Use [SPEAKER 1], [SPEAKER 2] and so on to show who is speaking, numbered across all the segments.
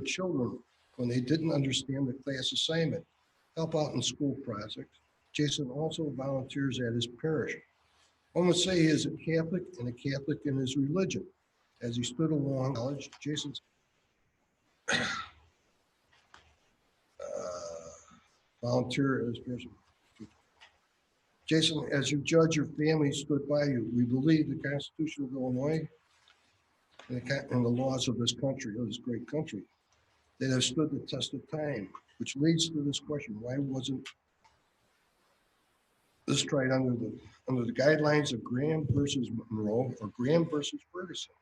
[SPEAKER 1] for children when they didn't understand the class assignment, help out in school projects. Jason also volunteers at his parish. One would say he is a Catholic and a Catholic in his religion. As he stood along college, Jason's volunteer as person. Jason, as you judge, your family stood by you. We believe the Constitution of Illinois and the laws of this country, of this great country, that have stood the test of time, which leads to this question: why wasn't this tried under the guidelines of Graham versus Monroe or Graham versus Ferguson?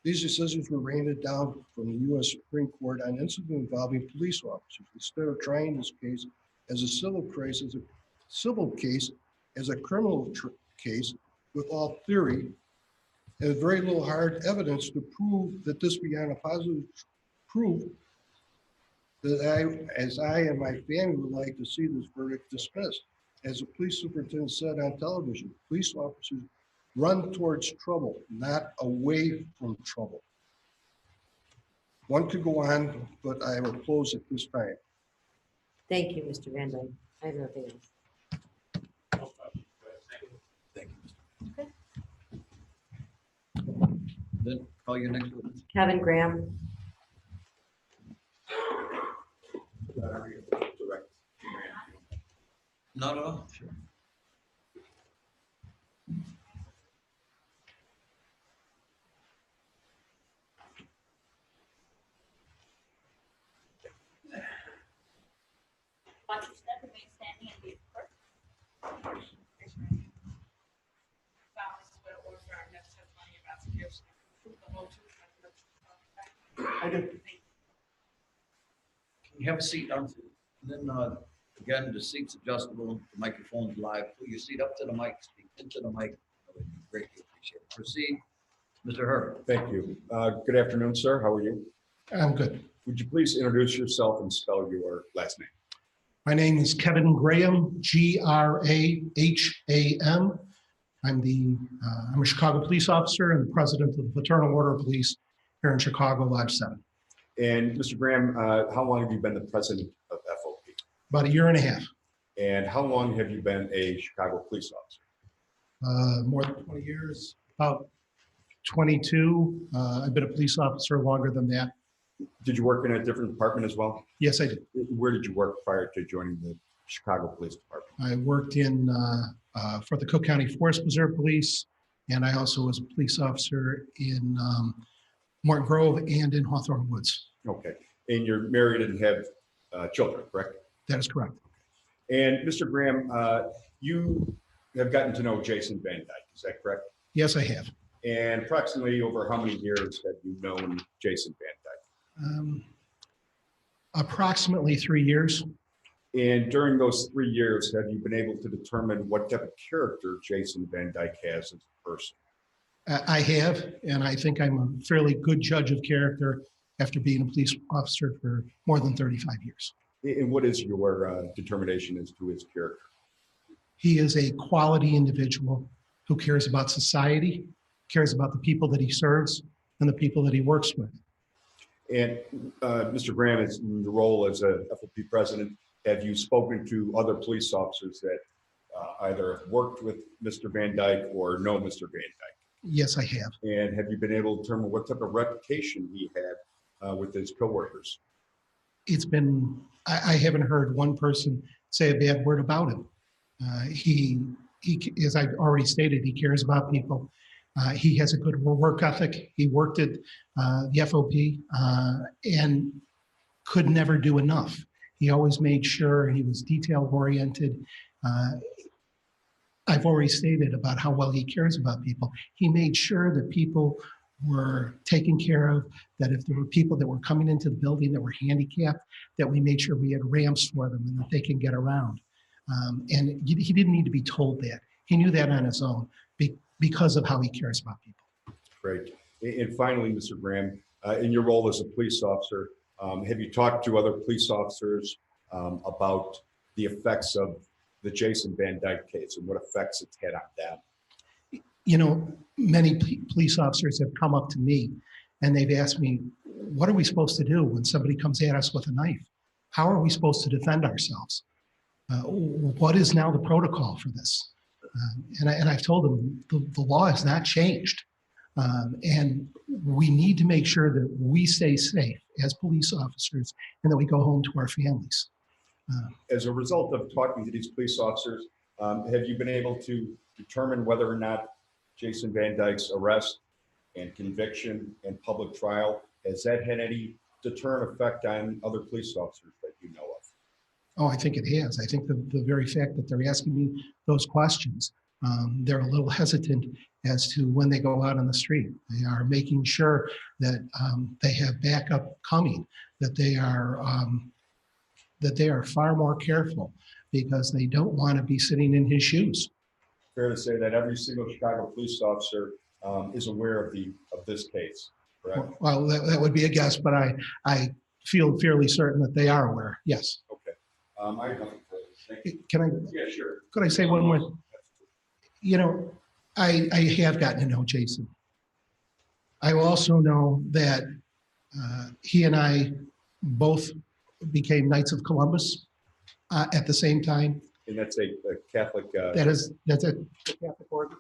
[SPEAKER 1] These decisions were handed down from the U.S. Supreme Court on incidents involving police officers. Instead of trying this case as a civil case, as a criminal case with all theory, and very little hard evidence to prove that this beyond a positive proof that I and my family would like to see this verdict dismissed. As the police superintendent said on television, police officers run towards trouble, not away from trouble. One could go on, but I will close at this time.
[SPEAKER 2] Thank you, Mr. Van Dyke. I have nothing else.
[SPEAKER 3] Thank you.
[SPEAKER 2] Okay.
[SPEAKER 3] Then call your next witness.
[SPEAKER 2] Kevin Graham.
[SPEAKER 3] Not at all. Sure.
[SPEAKER 4] Watch your step, remain standing and be alert.
[SPEAKER 3] I do. Can you have a seat? Then again, the seat's adjustable, the microphone's live. Put your seat up to the mic, speak into the mic. I would greatly appreciate it. Proceed, Mr. Herbert.
[SPEAKER 5] Thank you. Good afternoon, sir. How are you?
[SPEAKER 1] I'm good.
[SPEAKER 5] Would you please introduce yourself and spell your last name?
[SPEAKER 1] My name is Kevin Graham, Graham. I'm a Chicago police officer and the president of the Fraternal Order of Police here in Chicago, Lodge 7.
[SPEAKER 5] And Mr. Graham, how long have you been the president of FOP?
[SPEAKER 1] About a year and a half.
[SPEAKER 5] And how long have you been a Chicago police officer?
[SPEAKER 1] More than 20 years, about 22. I've been a police officer longer than that.
[SPEAKER 5] Did you work in a different department as well?
[SPEAKER 1] Yes, I did.
[SPEAKER 5] Where did you work prior to joining the Chicago Police Department?
[SPEAKER 1] I worked for the Cook County Forest Preserve Police, and I also was a police officer in Morton Grove and in Hawthorne Woods.
[SPEAKER 5] Okay. And you're married and have children, correct?
[SPEAKER 1] That is correct.
[SPEAKER 5] And Mr. Graham, you have gotten to know Jason Van Dyke, is that correct?
[SPEAKER 1] Yes, I have.
[SPEAKER 5] And approximately over how many years have you known Jason Van Dyke?
[SPEAKER 1] Approximately 3 years.
[SPEAKER 5] And during those 3 years, have you been able to determine what type of character Jason Van Dyke has as a person?
[SPEAKER 1] I have, and I think I'm a fairly good judge of character after being a police officer for more than 35 years.
[SPEAKER 5] And what is your determination as to his character?
[SPEAKER 1] He is a quality individual who cares about society, cares about the people that he serves, and the people that he works with.
[SPEAKER 5] And Mr. Graham, in your role as a FOP president, have you spoken to other police officers that either have worked with Mr. Van Dyke or know Mr. Van Dyke?
[SPEAKER 1] Yes, I have.
[SPEAKER 5] And have you been able to determine what type of reputation he had with his coworkers?
[SPEAKER 1] It's been, I haven't heard one person say a bad word about him. He, as I've already stated, he cares about people. He has a good work ethic. He worked at the FOP and could never do enough. He always made sure he was detail oriented. I've already stated about how well he cares about people. He made sure that people were taken care of, that if there were people that were coming into the building that were handicapped, that we made sure we had ramps for them and that they can get around. And he didn't need to be told that. He knew that on his own because of how he cares about people.
[SPEAKER 5] Great. And finally, Mr. Graham, in your role as a police officer, have you talked to other police officers about the effects of the Jason Van Dyke case and what effects it's had on them?
[SPEAKER 1] You know, many police officers have come up to me
[SPEAKER 6] And they've asked me, what are we supposed to do when somebody comes at us with a knife? How are we supposed to defend ourselves? What is now the protocol for this? And I've told them the law has not changed. And we need to make sure that we stay safe as police officers and that we go home to our families.
[SPEAKER 5] As a result of talking to these police officers, have you been able to determine whether or not Jason Van Dyke's arrest and conviction and public trial, has that had any deterrent effect on other police officers that you know of?
[SPEAKER 6] Oh, I think it has. I think the very fact that they're asking me those questions, they're a little hesitant as to when they go out on the street. They are making sure that they have backup coming, that they are far more careful because they don't want to be sitting in his shoes.
[SPEAKER 5] Fair to say that every single Chicago police officer is aware of this case, correct?
[SPEAKER 6] Well, that would be a guess, but I feel fairly certain that they are aware. Yes.
[SPEAKER 5] Okay. I have nothing further. Thank you.
[SPEAKER 6] Can I?
[SPEAKER 5] Yeah, sure.
[SPEAKER 6] Could I say one more? You know, I have gotten to know Jason. I also know that he and I both became Knights of Columbus at the same time.
[SPEAKER 5] And that's a Catholic.
[SPEAKER 6] That's a Catholic organ.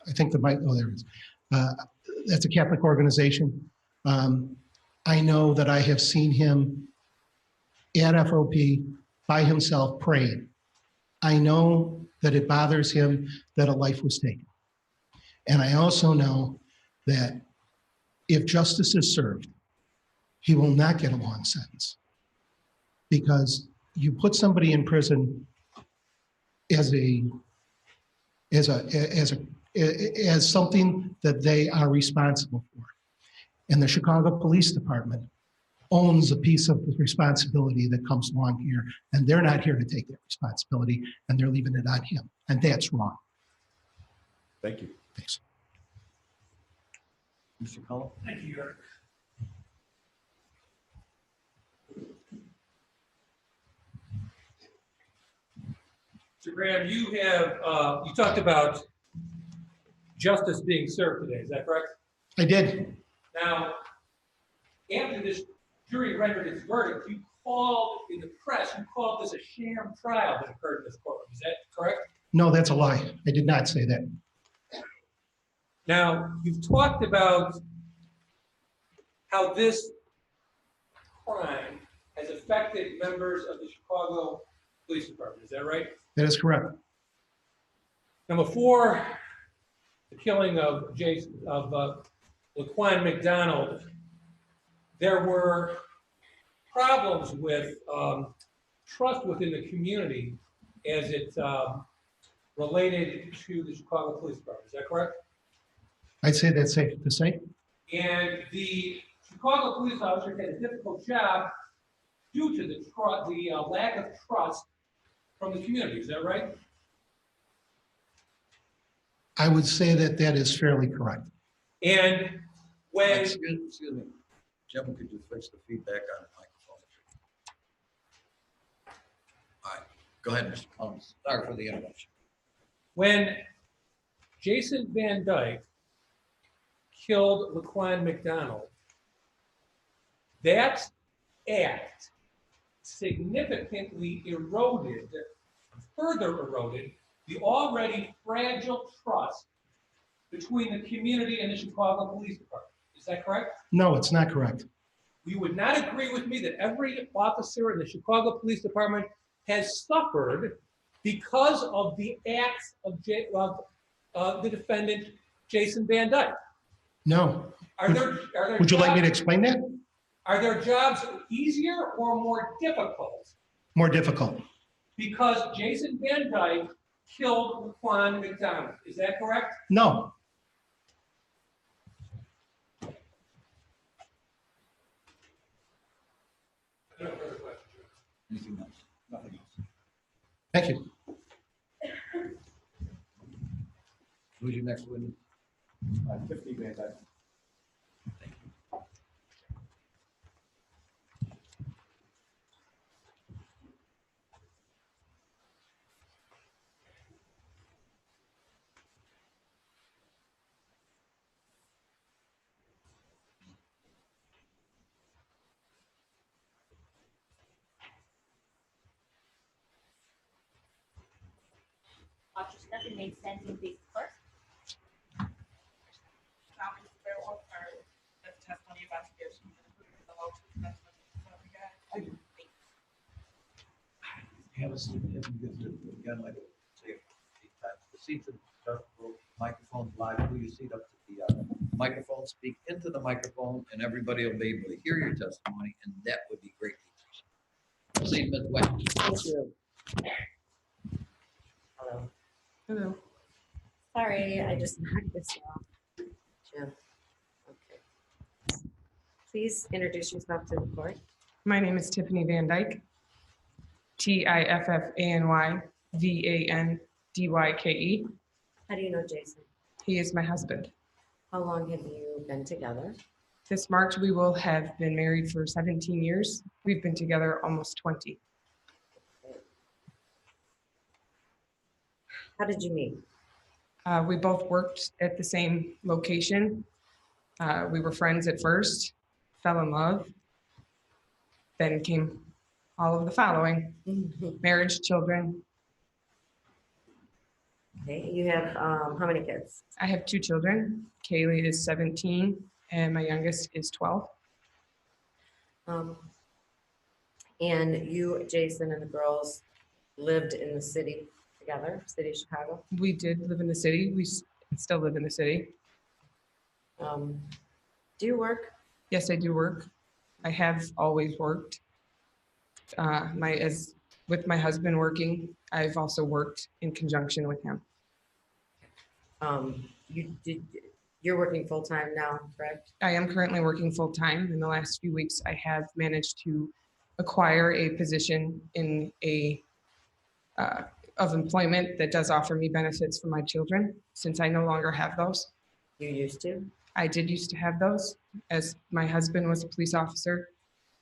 [SPEAKER 6] I think the mic. Oh, there it is. That's a Catholic organization. I know that I have seen him at FOP by himself praying. I know that it bothers him that a life was taken. And I also know that if justice is served, he will not get a long sentence, because you put somebody in prison as something that they are responsible for. And the Chicago Police Department owns a piece of the responsibility that comes along here, and they're not here to take that responsibility, and they're leaving it on him, and that's wrong.
[SPEAKER 5] Thank you.
[SPEAKER 6] Thanks.
[SPEAKER 3] Mr. Cullen?
[SPEAKER 7] Thank you, Eric. Mr. Graham, you talked about justice being served today, is that correct?
[SPEAKER 6] I did.
[SPEAKER 7] Now, after this jury rendered its verdict, you called in the press, you called this a sham trial that occurred in this courtroom, is that correct?
[SPEAKER 6] No, that's a lie. I did not say that.
[SPEAKER 7] Now, you've talked about how this crime has affected members of the Chicago Police Department, is that right?
[SPEAKER 6] That is correct.
[SPEAKER 7] Now, before the killing of Laquan McDonald, there were problems with trust within the community as it related to the Chicago Police Department. Is that correct?
[SPEAKER 6] I'd say that's safe to say.
[SPEAKER 7] And the Chicago police officer had a difficult job due to the lack of trust from the community. Is that right?
[SPEAKER 6] I would say that that is fairly correct.
[SPEAKER 7] And when
[SPEAKER 3] Excuse me. Jim, could you fix the feedback on the microphone? All right, go ahead, Mr. Collins. Sorry for the interruption.
[SPEAKER 7] when Jason Van Dyke killed Laquan McDonald, that act significantly further eroded the already fragile trust between the community and the Chicago Police Department. Is that correct?
[SPEAKER 6] No, it's not correct.
[SPEAKER 7] You would not agree with me that every officer in the Chicago Police Department has suffered because of the acts of the defendant, Jason Van Dyke.
[SPEAKER 6] No.
[SPEAKER 7] Are
[SPEAKER 6] Would you like me to explain that?
[SPEAKER 7] Are their jobs easier or more difficult
[SPEAKER 6] More difficult.
[SPEAKER 7] because Jason Van Dyke killed Laquan McDonald? Is that correct?
[SPEAKER 6] No.
[SPEAKER 7] No further questions.
[SPEAKER 3] Anything else? Nothing else.
[SPEAKER 6] Thank you.
[SPEAKER 3] Who's your next witness?
[SPEAKER 5] Tiffany Van Dyke.
[SPEAKER 4] that remains standing and be first.
[SPEAKER 8] Now, is there also the testimony about to give some the whole testimony?
[SPEAKER 3] Have a seat. Have a good to again, like I say, 8 times. The seats are adjustable, microphones live. Pull your seat up to the microphone. Speak into the microphone, and everybody will be able to hear your testimony, and that would be greatly appreciated. Proceed, Ms. West.
[SPEAKER 2] Thank you. Hello.
[SPEAKER 7] Hello.
[SPEAKER 2] Sorry, I just knocked this off. Jim. Okay. Please introduce yourself to the court.
[SPEAKER 9] My name is Tiffany Van Dyke. Tiffany Vandyke.
[SPEAKER 2] How do you know Jason?
[SPEAKER 9] He is my husband.
[SPEAKER 2] How long have you been together?
[SPEAKER 9] This March, we will have been married for 17 years. We've been together almost 20.
[SPEAKER 2] How did you meet?
[SPEAKER 9] We both worked at the same location. We were friends at first, fell in love. Then came all of the following: marriage, children.
[SPEAKER 2] Okay, you have how many kids?
[SPEAKER 9] I have 2 children. Kaylee is 17 and my youngest is 12.
[SPEAKER 2] And you, Jason, and the girls lived in the city together, city of Chicago.
[SPEAKER 9] We did live in the city. We still live in the city.
[SPEAKER 2] Do you work?
[SPEAKER 9] Yes, I do work. I have always worked. With my husband working, I've also worked in conjunction with him.
[SPEAKER 2] You're working full-time now, correct?
[SPEAKER 9] I am currently working full-time. In the last few weeks, I have managed to acquire a position in of employment that does offer me benefits for my children, since I no longer have those.
[SPEAKER 2] You used to?
[SPEAKER 9] I did used to have those, as my husband was a police officer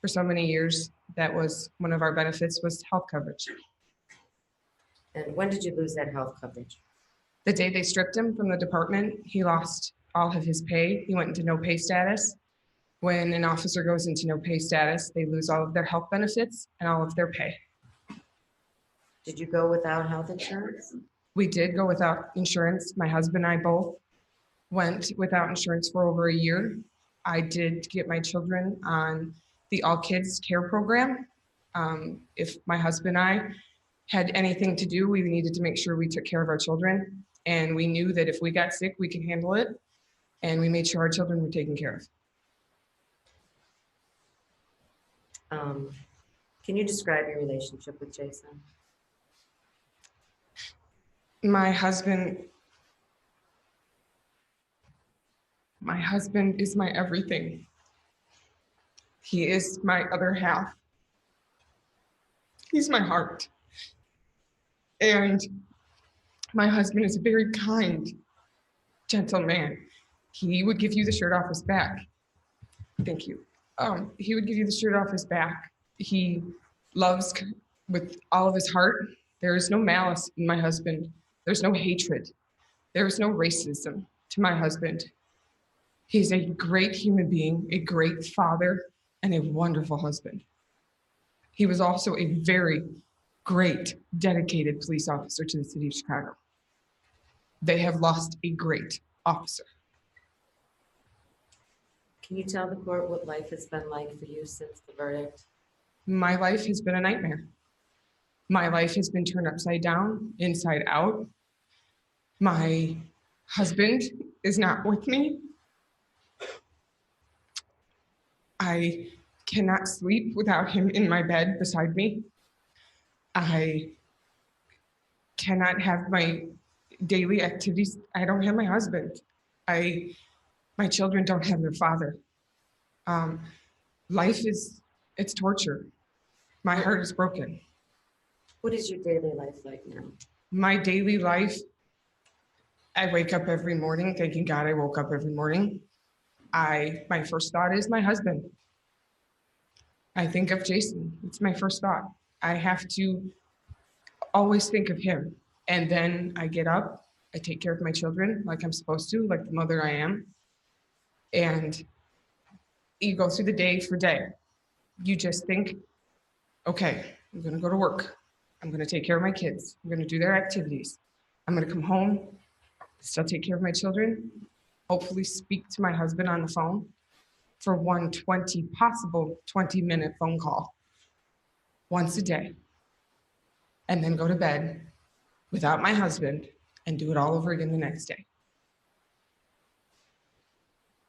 [SPEAKER 9] for so many years. That was one of our benefits, was health coverage.
[SPEAKER 2] And when did you lose that health coverage?
[SPEAKER 9] The day they stripped him from the department, he lost all of his pay. He went into no pay status. When an officer goes into no pay status, they lose all of their health benefits and all of their pay.
[SPEAKER 2] Did you go without health insurance?
[SPEAKER 9] We did go without insurance. My husband and I both went without insurance for over a year. I did get my children on the All Kids Care program. If my husband and I had anything to do, we needed to make sure we took care of our children. And we knew that if we got sick, we could handle it. And we made sure our children were taken care of.
[SPEAKER 2] Can you describe your relationship with Jason?
[SPEAKER 9] My husband is my everything. He is my other half. He's my heart. And my husband is a very kind, gentle man. He would give you the shirt off his back. Thank you. He would give you the shirt off his back. He loves with all of his heart. There is no malice in my husband. There's no hatred. There is no racism to my husband. He's a great human being, a great father, and a wonderful husband. He was also a very great, dedicated police officer to the city of Chicago. They have lost a great officer.
[SPEAKER 2] Can you tell the court what life has been like for you since the verdict?
[SPEAKER 9] My life has been a nightmare. My life has been turned upside down, inside out. My husband is not with me. I cannot sleep without him in my bed beside me. I cannot have my daily activities. I don't have my husband. My children don't have their father. Life it's torture. My heart is broken.
[SPEAKER 2] What is your daily life like now?
[SPEAKER 9] My daily life, I wake up every morning thanking God I woke up every morning. My first thought is my husband. I think of Jason. It's my first thought. I have to always think of him. And then I get up, I take care of my children like I'm supposed to, like the mother I am. And you go through the day for day. You just think, okay, I'm gonna go to work. I'm gonna take care of my kids. I'm gonna do their activities. I'm gonna come home, still take care of my children, hopefully speak to my husband on the phone for one possible 20-minute phone call once a day, and then go to bed without my husband and do it all over again the next day.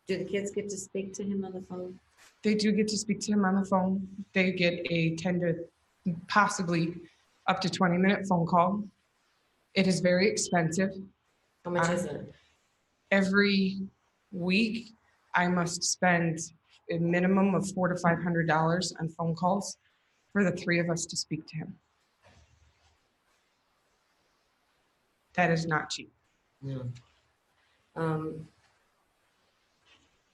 [SPEAKER 2] Do the kids get to speak to him on the phone?
[SPEAKER 9] They do get to speak to him on the phone. They get a 10 to possibly up to 20-minute phone call. It is very expensive.
[SPEAKER 2] How much is it?
[SPEAKER 9] Every week, I must spend a minimum of $400 to $500 on phone calls for the three of us to speak to him. That is not cheap.
[SPEAKER 1] Yeah.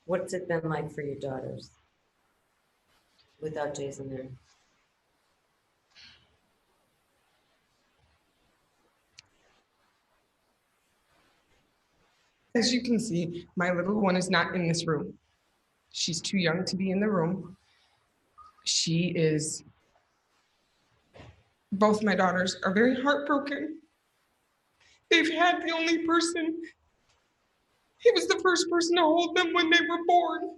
[SPEAKER 2] What's it been like for your daughters without Jason there?
[SPEAKER 9] As you can see, my little one is not in this room. She's too young to be in the room. Both my daughters are very heartbroken. They've had the only person, he was the first person to hold them when they were born.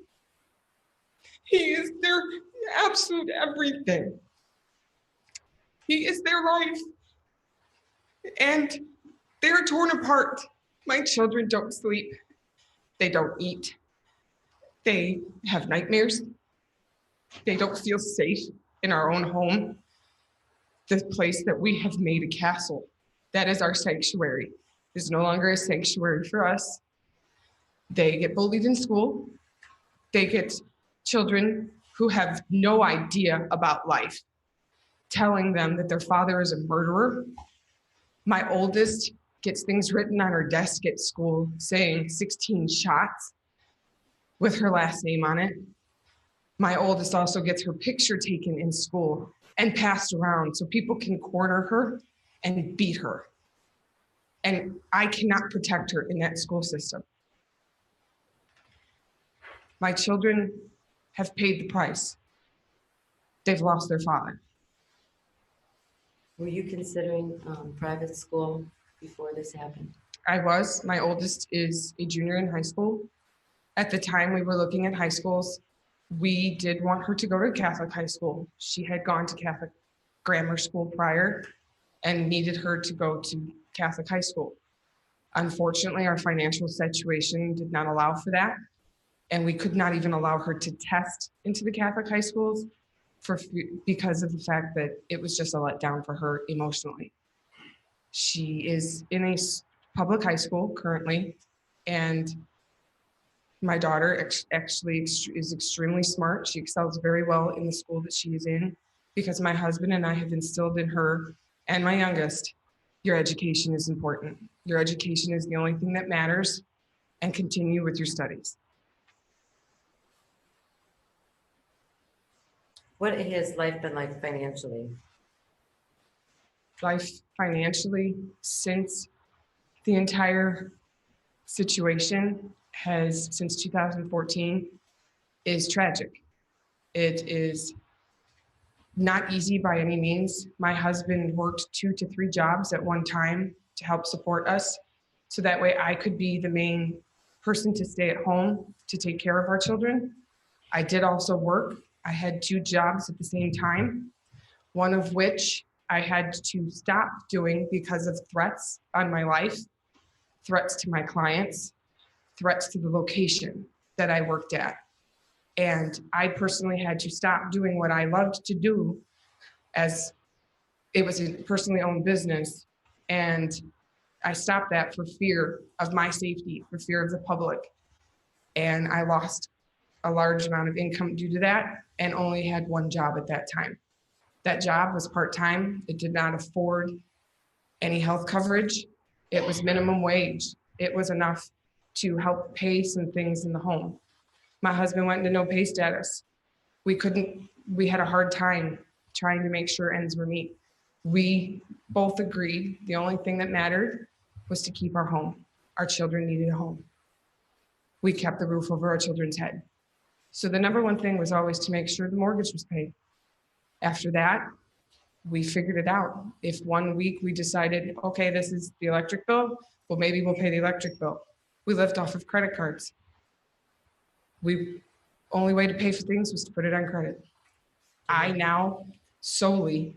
[SPEAKER 9] He is their absolute everything. He is their life. And they're torn apart. My children don't sleep. They don't eat. They have nightmares. They don't feel safe in our own home. The place that we have made a castle. That is our sanctuary. Is no longer a sanctuary for us. They get bullied in school. They get children who have no idea about life, telling them that their father is a murderer. My oldest gets things written on her desk at school saying 16 shots with her last name on it. My oldest also gets her picture taken in school and passed around so people can corner her and beat her. And I cannot protect her in that school system. My children have paid the price. They've lost their father.
[SPEAKER 2] Were you considering private school before this happened?
[SPEAKER 9] I was. My oldest is a junior in high school. At the time we were looking at high schools, we did want her to go to Catholic high school. She had gone to Catholic grammar school prior and needed her to go to Catholic high school. Unfortunately, our financial situation did not allow for that. And we could not even allow her to test into the Catholic high schools because of the fact that it was just a letdown for her emotionally. She is in a public high school currently, and my daughter actually is extremely smart. She excels very well in the school that she is in because my husband and I have instilled in her and my youngest, your education is important. Your education is the only thing that matters, and continue with your studies.
[SPEAKER 2] What has life been like financially?
[SPEAKER 9] Life financially since the entire situation since 2014 is tragic. It is not easy by any means. My husband worked 2 to 3 jobs at one time to help support us. So that way I could be the main person to stay at home to take care of our children. I did also work. I had 2 jobs at the same time, one of which I had to stop doing because of threats on my life, threats to my clients, threats to the location that I worked at. And I personally had to stop doing what I loved to do, as it was a personally owned business. And I stopped that for fear of my safety, for fear of the public. And I lost a large amount of income due to that and only had 1 job at that time. That job was part-time. It did not afford any health coverage. It was minimum wage. It was enough to help pay some things in the home. My husband went into no pay status. We had a hard time trying to make sure ends were meet. We both agreed the only thing that mattered was to keep our home. Our children needed a home. We kept the roof over our children's head. So the number one thing was always to make sure the mortgage was paid. After that, We figured it out. If one week we decided, okay, this is the electric bill, well, maybe we'll pay the electric bill. We lived off of credit cards. Only way to pay for things was to put it on credit. I now solely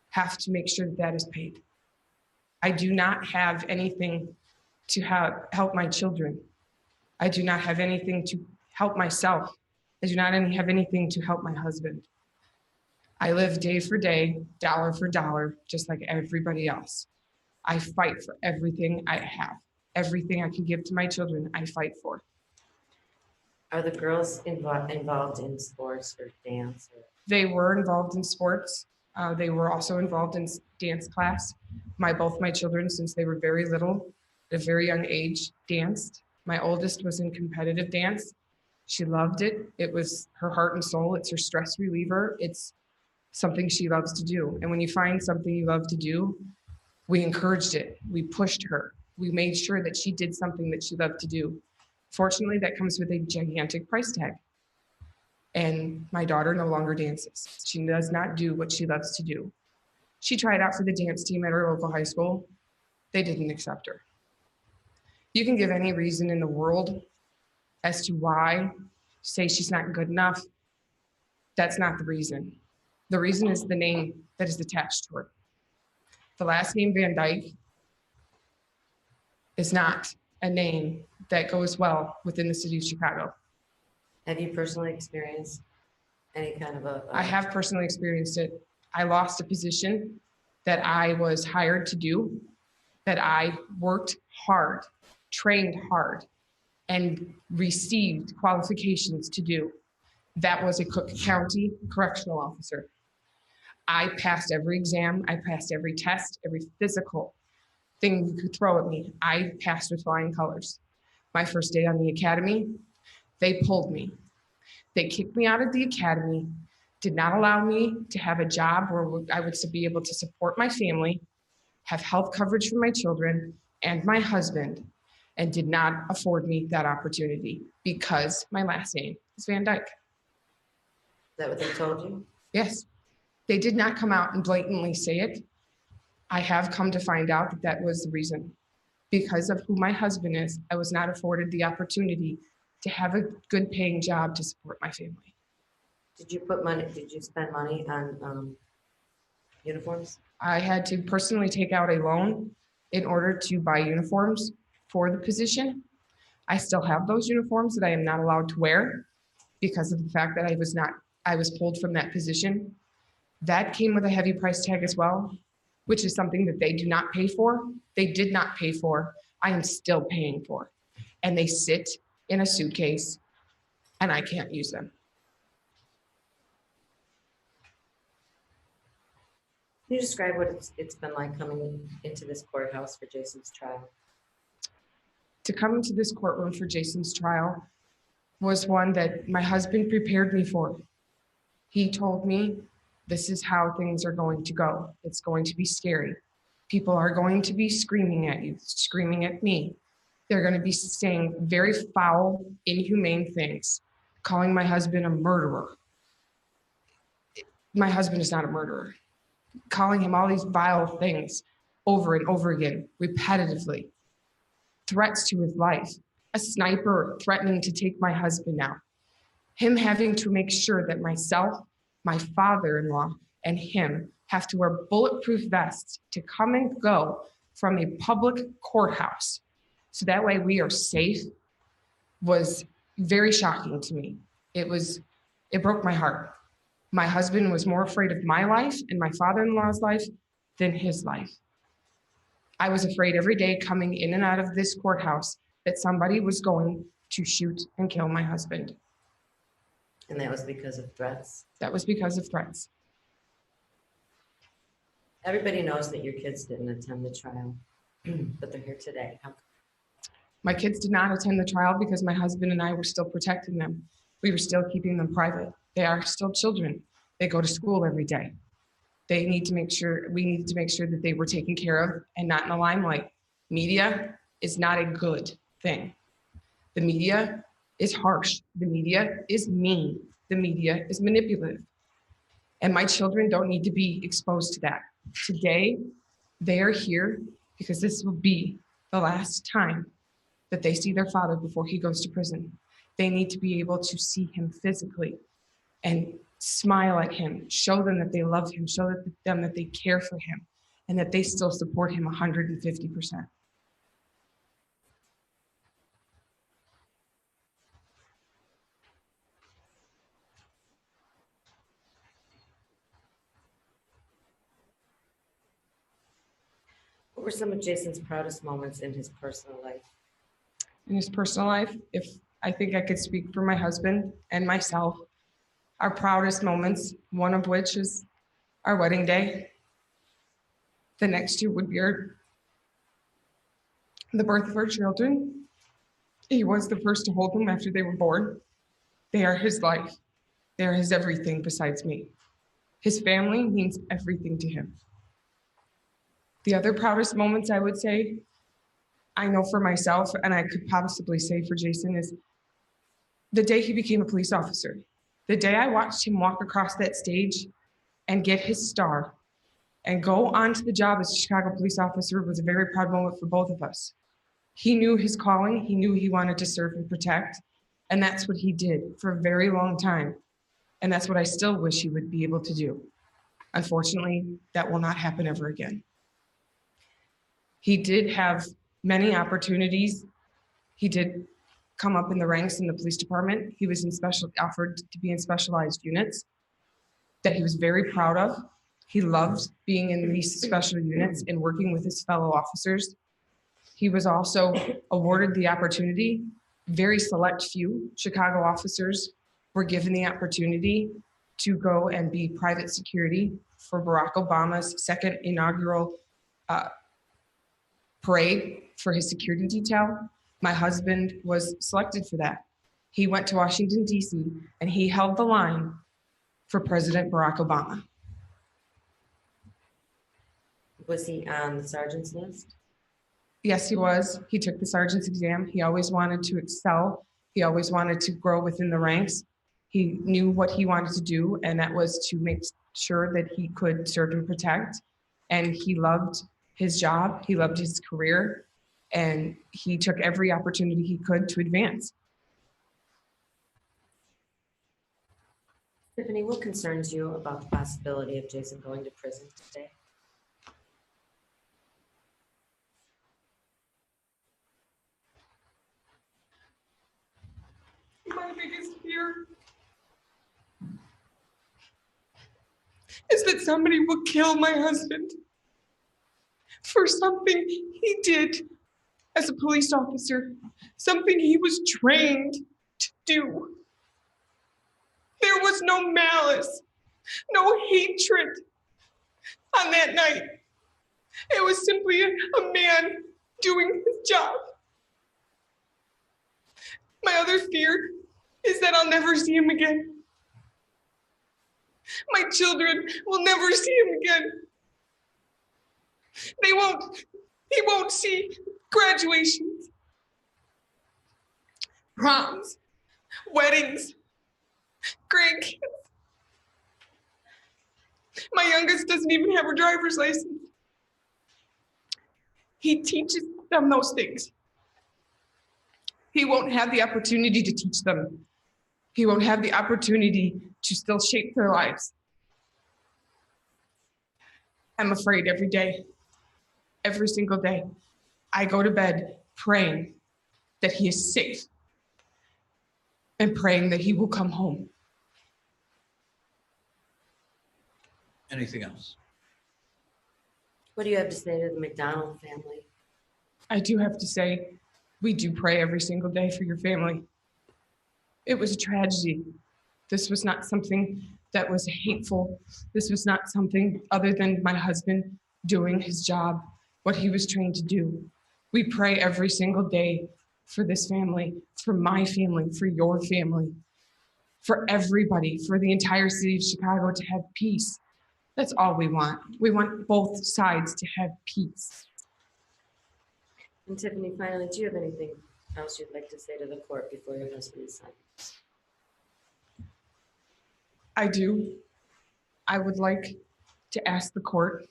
[SPEAKER 9] have to make sure that that is paid. I do not have anything to help my children. I do not have anything to help myself. I do not have anything to help my husband. I live day for day, dollar for dollar, just like everybody else. I fight for everything I have. Everything I can give to my children, I fight for.
[SPEAKER 2] Are the girls involved in sports or dance?
[SPEAKER 9] They were involved in sports. They were also involved in dance class. Both my children, since they were very little, at a very young age, danced. My oldest was in competitive dance. She loved it. It was her heart and soul. It's her stress reliever. It's something she loves to do. And when you find something you love to do, we encouraged it. We pushed her. We made sure that she did something that she loved to do. Fortunately, that comes with a gigantic price tag. And my daughter no longer dances. She does not do what she loves to do. She tried out for the dance team at her local high school. They didn't accept her. You can give any reason in the world as to why, say she's not good enough. That's not the reason. The reason is the name that is attached to her. The last name Van Dyke is not a name that goes well within the city of Chicago.
[SPEAKER 2] Have you personally experienced any kind of a?
[SPEAKER 9] I have personally experienced it. I lost a position that I was hired to do, that I worked hard, trained hard, and received qualifications to do. That was a Cook County correctional officer. I passed every exam, I passed every test, every physical thing you could throw at me. I passed with flying colors. My first day on the academy, they pulled me. They kicked me out of the academy, did not allow me to have a job where I would be able to support my family, have health coverage for my children and my husband, and did not afford me that opportunity because my last name is Van Dyke.
[SPEAKER 2] Is that what they told you?
[SPEAKER 9] Yes, they did not come out and blatantly say it. I have come to find out that that was the reason. Because of who my husband is, I was not afforded the opportunity to have a good paying job to support my family.
[SPEAKER 2] Did you spend money on uniforms?
[SPEAKER 9] I had to personally take out a loan in order to buy uniforms for the position. I still have those uniforms that I am not allowed to wear because of the fact that I was pulled from that position. That came with a heavy price tag as well, which is something that they do not pay for. They did not pay for. I am still paying for. And they sit in a suitcase and I can't use them.
[SPEAKER 2] Can you describe what it's been like coming into this courthouse for Jason's trial?
[SPEAKER 9] To come into this courtroom for Jason's trial was one that my husband prepared me for. He told me, this is how things are going to go. It's going to be scary. People are going to be screaming at you, screaming at me. They're going to be saying very foul, inhumane things, calling my husband a murderer. My husband is not a murderer. Calling him all these vile things over and over again, repetitively. Threats to his life. A sniper threatening to take my husband out. Him having to make sure that myself, my father-in-law, and him have to wear bulletproof vests to come and go from a public courthouse so that way we are safe was very shocking to me. It broke my heart. My husband was more afraid of my life and my father-in-law's life than his life. I was afraid every day coming in and out of this courthouse that somebody was going to shoot and kill my husband.
[SPEAKER 2] And that was because of threats?
[SPEAKER 9] That was because of threats.
[SPEAKER 2] Everybody knows that your kids didn't attend the trial, but they're here today.
[SPEAKER 9] My kids did not attend the trial because my husband and I were still protecting them. We were still keeping them private. They are still children. They go to school every day. We needed to make sure that they were taken care of and not in the limelight. Media is not a good thing. The media is harsh. The media is mean. The media is manipulative. And my children don't need to be exposed to that. Today, they are here because this will be the last time that they see their father before he goes to prison. They need to be able to see him physically and smile at him, show them that they love him, show them that they care for him, and that they still support him 150%.
[SPEAKER 2] What were some of Jason's proudest moments in his personal life?
[SPEAKER 9] In his personal life, if I think I could speak for my husband and myself, our proudest moments, one of which is our wedding day. The next two would be the birth of our children. He was the first to hold them after they were born. They are his life. They are his everything besides me. His family means everything to him. The other proudest moments, I would say, I know for myself, and I could possibly say for Jason, is the day he became a police officer. The day I watched him walk across that stage and get his star and go on to the job as a Chicago police officer was a very proud moment for both of us. He knew his calling. He knew he wanted to serve and protect. And that's what he did for a very long time. And that's what I still wish he would be able to do. Unfortunately, that will not happen ever again. He did have many opportunities. He did come up in the ranks in the police department. He was offered to be in specialized units that he was very proud of. He loved being in these special units and working with his fellow officers. He was also awarded the opportunity. Very select few Chicago officers were given the opportunity to go and be private security for Barack Obama's second inaugural parade for his security detail. My husband was selected for that. He went to Washington, D.C., and he held the line for President Barack Obama.
[SPEAKER 2] Was he on the sergeant's list?
[SPEAKER 9] Yes, he was. He took the sergeant's exam. He always wanted to excel. He always wanted to grow within the ranks. He knew what he wanted to do, and that was to make sure that he could serve and protect. And he loved his job. He loved his career, and he took every opportunity he could to advance.
[SPEAKER 2] Tiffany, what concerns you about the possibility of Jason going to prison today?
[SPEAKER 9] My biggest fear is that somebody will kill my husband for something he did as a police officer, something he was trained to do. There was no malice, no hatred on that night. It was simply a man doing his job. My other fear is that I'll never see him again. My children will never see him again. He won't see graduations, proms, weddings, grandkids. My youngest doesn't even have her driver's license. He teaches them those things. He won't have the opportunity to teach them. He won't have the opportunity to still shape their lives. I'm afraid every day, every single day, I go to bed praying that he is safe and praying that he will come home.
[SPEAKER 3] Anything else?
[SPEAKER 2] What do you have to say to the McDonald family?
[SPEAKER 9] I do have to say, we do pray every single day for your family. It was a tragedy. This was not something that was hateful. This was not something other than my husband doing his job, what he was trained to do. We pray every single day for this family, for my family, for your family, for everybody, for the entire city of Chicago to have peace. That's all we want. We want both sides to have peace.
[SPEAKER 2] And Tiffany, finally, do you have anything else you'd like to say to the court before your husband is signed?
[SPEAKER 9] I do. I would like to ask the court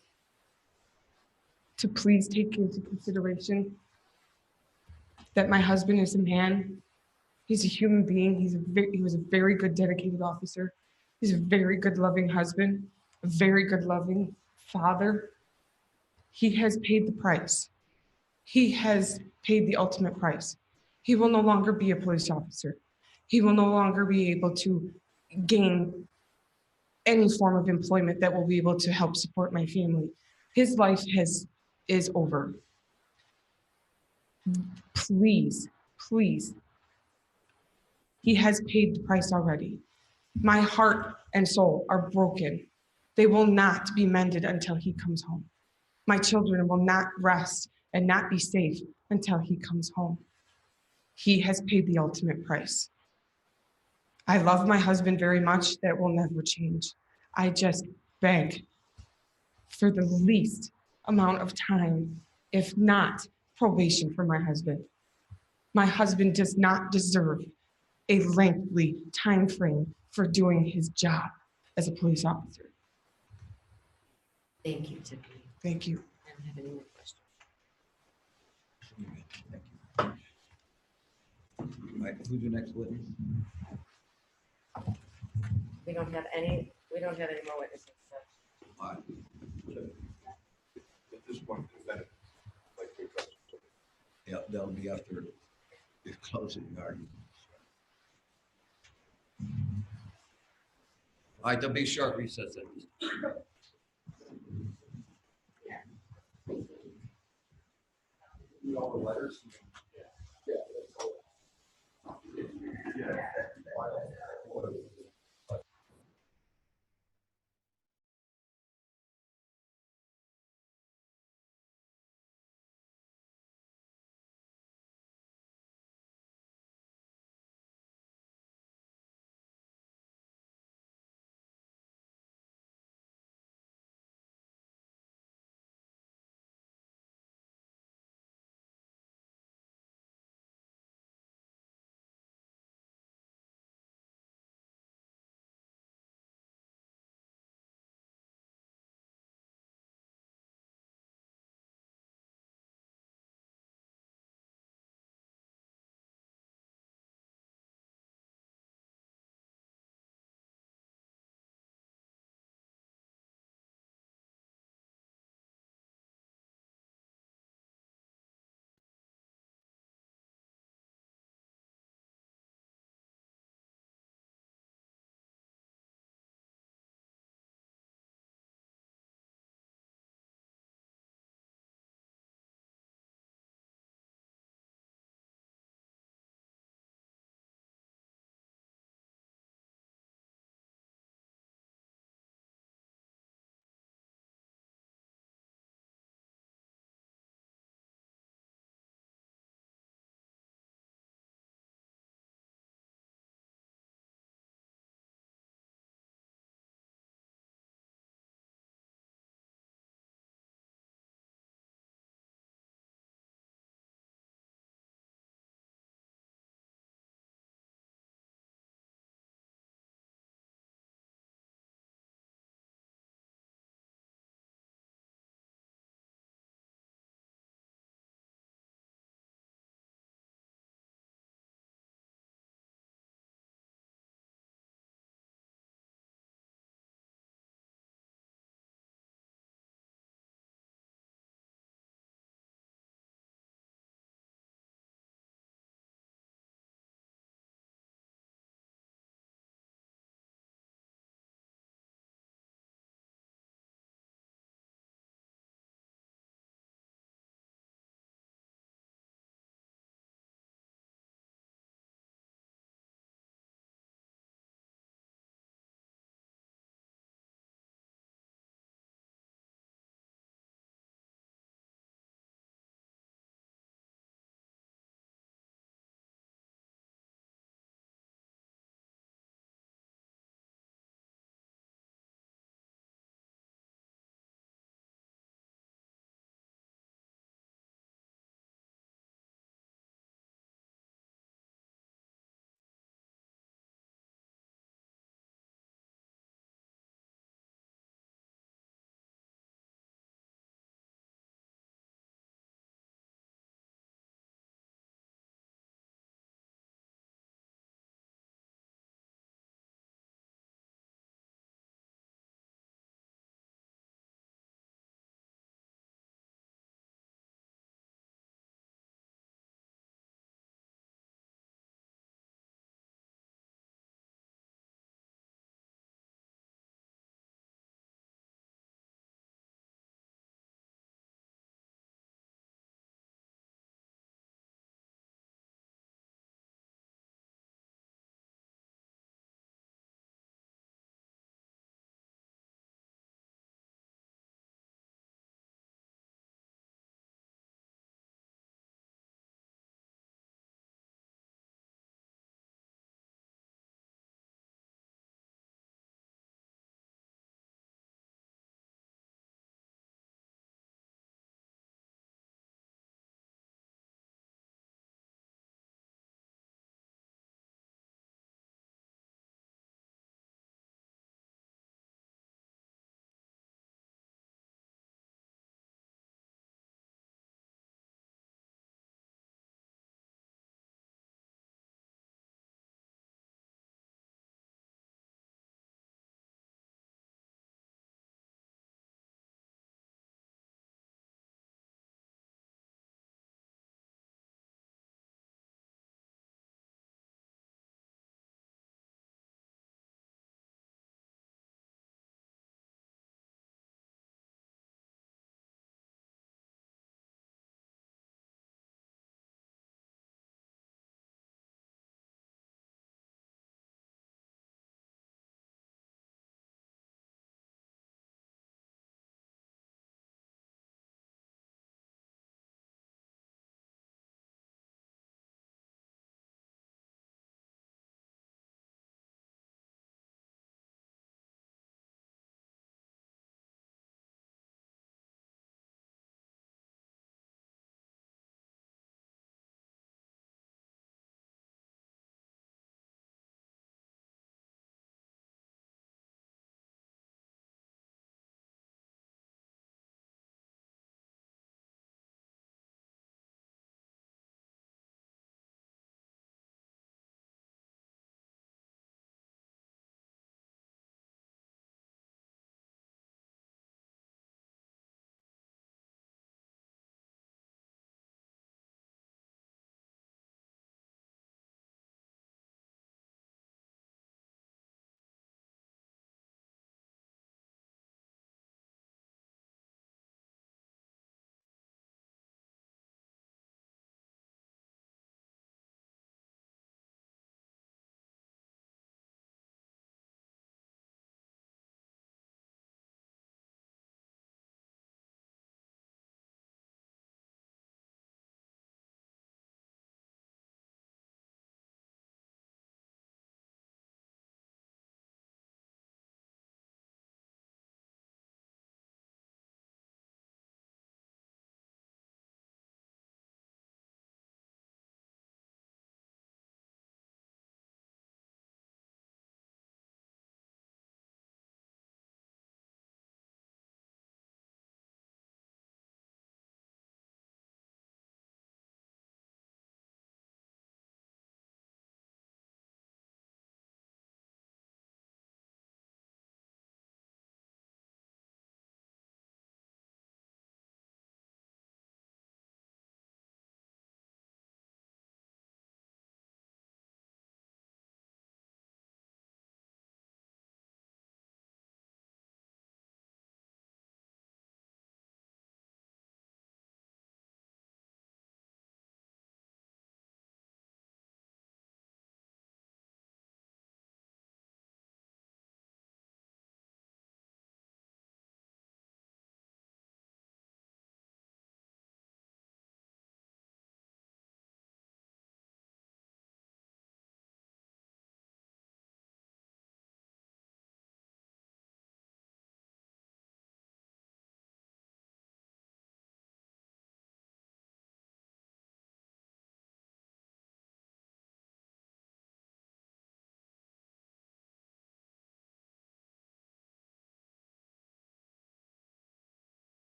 [SPEAKER 9] to please take into consideration that my husband is a man. He's a human being. He was a very good, dedicated officer. He's a very good, loving husband, a very good, loving father. He has paid the price. He has paid the ultimate price. He will no longer be a police officer. He will no longer be able to gain any form of employment that will be able to help support my family. His life is over. Please, please. He has paid the price already. My heart and soul are broken. They will not be mended until he comes home. My children will not rest and not be safe until he comes home. He has paid the ultimate price. I love my husband very much. That will never change. I just beg for the least amount of time, if not probation, for my husband. My husband does not deserve a lengthy time frame for doing his job as a police officer.
[SPEAKER 2] Thank you, Tiffany.
[SPEAKER 9] Thank you.
[SPEAKER 2] I don't have any more questions.
[SPEAKER 3] Thank you. Michael, who's your next witness?
[SPEAKER 2] We don't have any more witnesses. So.
[SPEAKER 3] All right.
[SPEAKER 5] At this point, defendant, like to address.
[SPEAKER 3] Yeah, that'll be after the closing argument. All right, there'll be a short recess.
[SPEAKER 5] Read all the letters. Yeah. Yeah.